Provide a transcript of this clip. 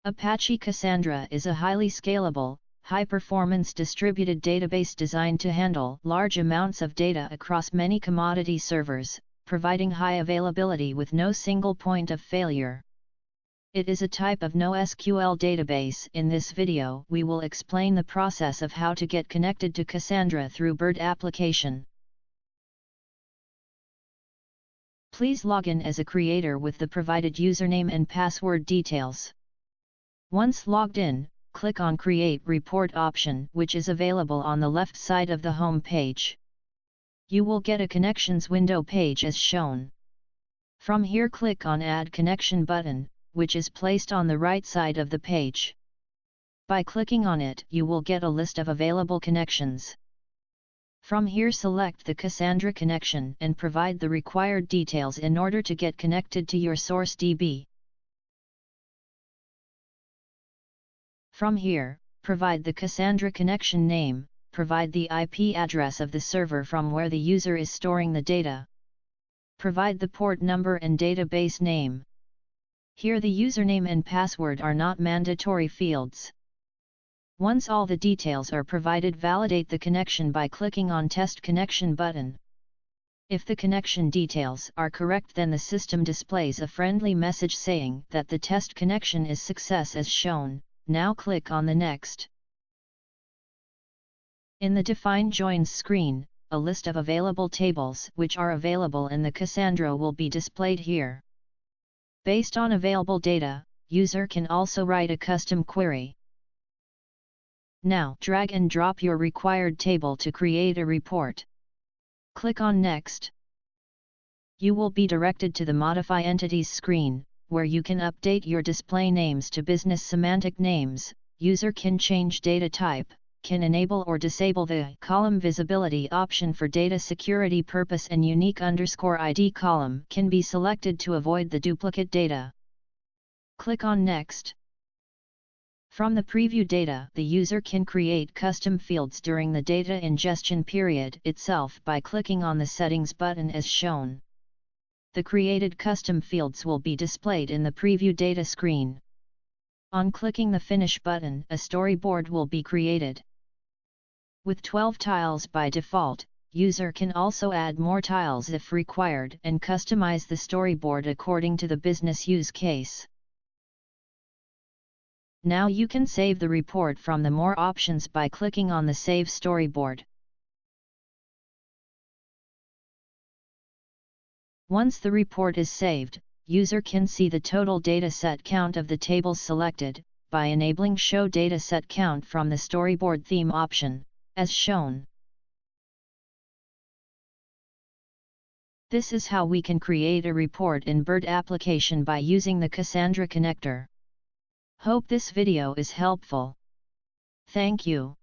Apache Cassandra is a highly scalable, high-performance distributed database designed to handle large amounts of data across many commodity servers, providing high availability with no single point of failure. It is a type of No SQL database. In this video, we will explain the process of how to get connected to Cassandra through BERT application. Please log in as a creator with the provided username and password details. Once logged in, click on Create Report option, which is available on the left side of the home page. You will get a connections window page as shown. From here, click on Add Connection button, which is placed on the right side of the page. By clicking on it, you will get a list of available connections. From here, select the Cassandra connection and provide the required details in order to get connected to your source DB. From here, provide the Cassandra connection name, provide the IP address of the server from where the user is storing the data. Provide the port number and database name. Here the username and password are not mandatory fields. Once all the details are provided, validate the connection by clicking on Test Connection button. If the connection details are correct, then the system displays a friendly message saying that the test connection is success as shown. Now click on the Next. In the Define Joins screen, a list of available tables which are available in the Cassandra will be displayed here. Based on available data, user can also write a custom query. Now drag and drop your required table to create a report. Click on Next. You will be directed to the Modify Entities screen, where you can update your display names to business semantic names. User can change data type, can enable or disable the column visibility option for data security purpose, and unique _ID column can be selected to avoid the duplicate data. Click on Next. From the preview data, the user can create custom fields during the data ingestion period itself by clicking on the Settings button as shown. The created custom fields will be displayed in the preview data screen. On clicking the Finish button, a storyboard will be created. With 12 tiles by default, user can also add more tiles if required and customize the storyboard according to the business use case. Now you can save the report from the More options by clicking on the Save Storyboard. Once the report is saved, user can see the total dataset count of the tables selected, by enabling Show Dataset Count from the Storyboard Theme option, as shown. This is how we can create a report in BERT application by using the Cassandra connector. Hope this video is helpful. Thank you.